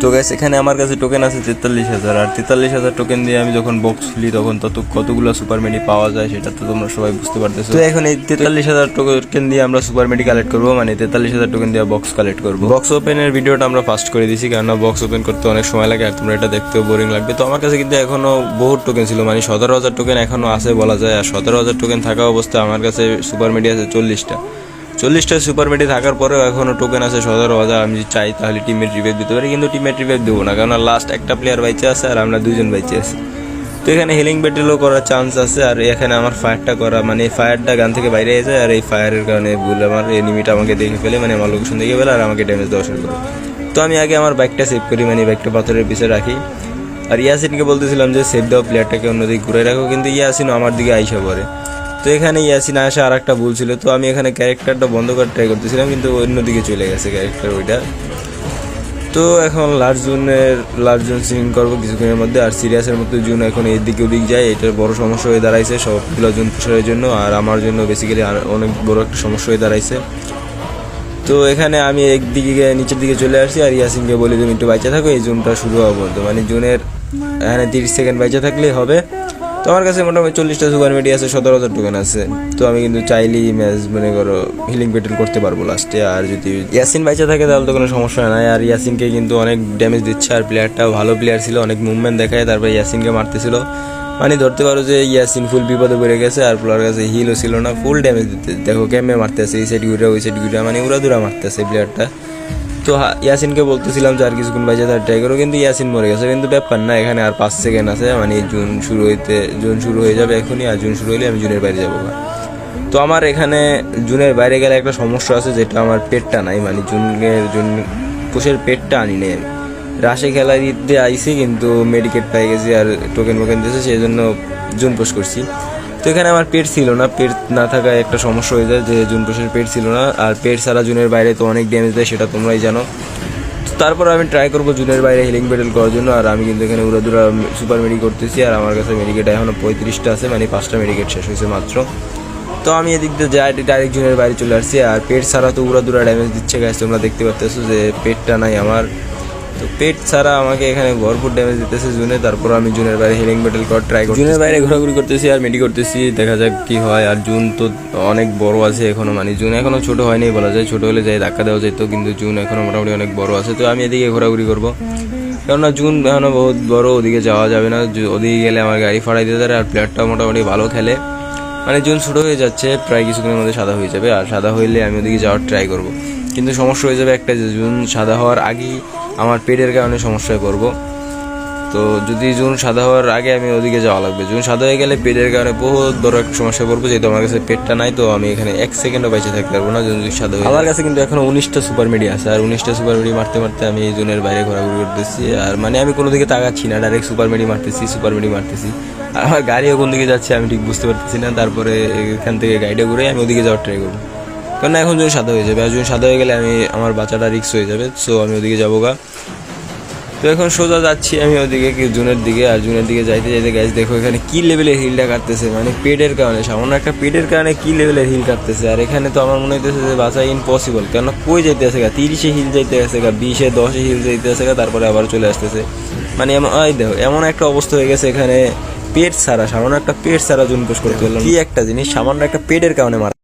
তো গাইস এখানে আমার কাছে টোকেন আছে 43,000, আর 43,000 টোকেন দিয়ে আমি যখন বক্স খুলি তখন কতগুলো সুপার মেডি পাওয়া যায় সেটা তো তোমরা সবাই বুঝতে পারতেছো। তো এখন এই 43,000 টোকেন দিয়ে আমরা সুপার মেডি কালেক্ট করবো, মানে 43,000 টোকেন দিয়ে বক্স কালেক্ট করবো। বক্স ওপেনের ভিডিওটা আমরা ফাস্ট করে দিছি, কারণ বক্স ওপেন করতে অনেক সময় লাগে আর তোমরা এটা দেখতেও বোরিং লাগবে। তো আমার কাছে কিন্তু এখনো বহুত টোকেন ছিল, মানে 17,000 টোকেন এখনো আছে বলা যায়। আর 17,000 টোকেন থাকা অবস্থায় আমার কাছে সুপার মেডি আছে 40টা সুপার মেডি থাকার পরেও এখনো টোকেন আছে 17,000। আমি যদি চাই তাহলে টিমের রিভাইভ দিতে পারি, কিন্তু টিমের রিভাইভ দেবো না, কারণ লাস্ট একটা প্লেয়ার বাইচে আছে আর আমরা 2জন বাইচে আছি। তো এখানে হিলিং ব্যাটেলও করার চান্স আছে, আর এখানে আমার ফায়ারটা করা, মানে ফায়ারটা গান থেকে বাইরে এসে যায়, আর এই ফায়ারের কারণে ভুল আমার এনিমিটা আমাকে দেখে ফেলে, মানে আমার লোকেশন দেখে ফেলে আর আমাকে ড্যামেজ দেওয়া শুরু করে। তো আমি আগে আমার বাইকটা সেভ করি, মানে বাইকটা পাথরের পিছিয়ে রাখি। আর ইয়াসিনকে বলতেছিলাম যে সেভ দাও, প্লেয়ারটাকে অন্যদিকে ঘুরে রাখো, কিন্তু ইয়াসিনও আমার দিকে আইসা পড়ে। তো এখানে ইয়াসিন আসা আর একটা ভুল ছিল, তো আমি এখানে ক্যারেক্টারটা বন্ধ করার ট্রাই করতেছিলাম, কিন্তু অন্যদিকে চলে গেছে ক্যারেক্টার ওইটা। তো এখন লাস্ট জোন সিং করবো কিছুক্ষণের মধ্যে। আর সিরিয়াসের মধ্যে জোন এখন এদিকে ওদিক যায়, এটার বড় সমস্যা হয়ে দাঁড়াইছে সবগুলো জোন পুষারের জন্য, আর আমার জন্য বেসিক্যালি অনেক বড় একটা সমস্যা হয়ে দাঁড়াইছে। তো এখানে আমি একদিকে নিচের দিকে চলে আসছি, আর ইয়াসিনকে বলি তুমি একটু বাইচা থাকো, এই জোনটা শুরু হওয়া বলতো, মানে জোনের এখানে 30 সেকেন্ড বাইচা থাকলেই হবে। তো আমার কাছে মোটামুটি 40টা সুপার মেডি আছে, 17,000 টোকেন আছে। তো আমি কিন্তু চাইলেই ম্যাচ মনে করো হিলিং ব্যাটেল করতে পারবো লাস্টে। আর যদি ইয়াসিন বাইচা থাকে তাহলে তো কোনো সমস্যা নাই। আর ইয়াসিনকে কিন্তু অনেক ড্যামেজ দিচ্ছে, আর প্লেয়ারটাও ভালো প্লেয়ার ছিল, অনেক মুভমেন্ট দেখায়, তারপরে ইয়াসিনকে মারতেছিল। মানে ধরতে পারো যে ইয়াসিন ফুল বিপদে পড়ে গেছে, আর প্লেয়ার কাছে হিলও ছিল না, ফুল ড্যামেজ দিতে। দেখো কেমনে মারতেছে, এই সাইড ঘুরে ওই সাইড ঘুরে, মানে উড়াদুরা মারতেছে প্লেয়ারটা। তো ইয়াসিনকে বলতেছিলাম যে আর কিছুক্ষণ বাইচে তার ট্রাই করো, কিন্তু ইয়াসিন মরে গেছে। কিন্তু ব্যাপার না, এখানে আর 5 সেকেন্ড আছে, মানে জুন শুরু হয়ে যাবে এখনই, আর জুন শুরু হলে আমি জুনের বাইরে যাবো। তো আমার এখানে জুনের বাইরে গেলে একটা সমস্যা আছে, যেটা আমার পেটটা নাই, মানে জুন পুষের পেটটা আনি নেই। রাশে খেলা দিতে আইসি, কিন্তু মেডিকেট পাই গেছি আর টোকেন দিয়েছে, সেই জন্য জুন পুশ করছি। তো এখানে আমার পেট ছিল না, পেট না থাকায় একটা সমস্যা হয়ে যায় যে জুন পুষের পেট ছিল না। আর পেট ছাড়া জুনের বাইরে তো অনেক ড্যামেজ দেয়, সেটা তোমরাই জানো। তো তারপর আমি ট্রাই করবো জুনের বাইরে হিলিং ব্যাটেল করার জন্য। আর আমি কিন্তু এখানে উড়াদুরা সুপার মেডি করতেছি, আর আমার কাছে মেডিকেট এখনও 35টা আছে, মানে 5টা মেডিকেট শেষ হয়েছে মাত্র। তো আমি এদিক দিয়ে যাই ডাইরেক্ট জুনের বাইরে চলে আসছি। আর পেট ছাড়া তো উড়াদুরা ড্যামেজ দিচ্ছে গাইস, তোমরা দেখতে পাচ্তেছো যে পেটটা নাই আমার। তো পেট ছাড়া আমাকে এখানে ভরপুর ড্যামেজ দিতেছে জুনে। তারপর আমি জুনের বাইরে হিলিং ব্যাটেল করার ট্রাই করছি, জুনের বাইরে ঘোরাঘুরি করতেছি আর মেডি করতেছি, দেখা যাক কি হয়। আর জুন তো অনেক বড় আছে এখনো, মানে জুন এখনো ছোট হয়নি বলা যায়, ছোট হলে যাই ধাক্কা দেওয়া যেত, কিন্তু জুন এখনো মোটামুটি অনেক বড় আছে। তো আমি এদিকে ঘোরাঘুরি করবো, কেননা জুন এখনো বহুত বড়, ওদিকে যাওয়া যাবে না, ওদিকে গেলে আমার গাড়ি ফাড়াই দিতে পারে। আর প্লেয়ারটাও মোটামুটি ভালো খেলে, মানে জুন ছোটো হয়ে যাচ্ছে, প্রায় কিছুক্ষণের মধ্যে সাদা হয়ে যাবে। আর সাদা হইলে আমি ওদিকে যাওয়ার ট্রাই করবো, কিন্তু সমস্যা হয়ে যাবে একটা, যে জুন সাদা হওয়ার আগেই আমার পেটের কারণে সমস্যায় পড়বো। তো যদি জুন সাদা হওয়ার আগে আমি ওদিকে যাওয়া লাগবে, জুন সাদা হয়ে গেলে পেটের কারণে বহুত বড় একটা সমস্যায় পড়বো, যেহেতু আমার কাছে পেটটা নাই। তো আমি এখানে 1 সেকেন্ডও বেঁচে থাকতে পারবো না জুন সাদা হয়ে। আমার কাছে কিন্তু এখন 19টা সুপার মেডি আছে, আর 19টা সুপার মেডি মারতে মারতে আমি জুনের বাইরে ঘোরাঘুরি করতেছি। আর মানে আমি কোনো দিকে তাকাচ্ছি না, ডাইরেক্ট সুপার মেডি মারতেছি। আর আমার গাড়িও কোন দিকে যাচ্ছে আমি ঠিক বুঝতে পারতেছি না। তারপরে এখান থেকে গাড়িটা ঘুরে আমি ওদিকে যাওয়ার ট্রাই করবো, কারণ এখন জুন সাদা হয়ে যাবে, আর জুন সাদা হয়ে গেলে আমার বাচ্চাটা রিস্ক হয়ে যাবে। সো আমি ওদিকে যাবো গা। তো এখন সোজা যাচ্ছি আমি ওদিকে জুনের দিকে। আর জুনের দিকে যাইতে যাইতে গাইস দেখো এখানে কি লেভেলের হিলটা কাটতেছে, মানে পেটের কারণে, সামান্য একটা পেটের কারণে কি লেভেলের হিল কাটতেছে। আর এখানে তো আমার মনে হইতেছে যে বাঁচা ইম্পসিবল, কেন কই যাইতে আসে গা, 30-এ হিল যাইতে আসে গা, 20-এ 10-এ হিল যাইতে আসে গা, তারপরে আবার চলে আসতেছে। মানে দেখো এমন একটা অবস্থা হয়ে গেছে এখানে, পেট ছাড়া, সামান্য একটা পেট ছাড়া জুন পুশ করতে পারলাম। কি একটা জিনিস, সামান্য একটা পেটের কারণে মারা।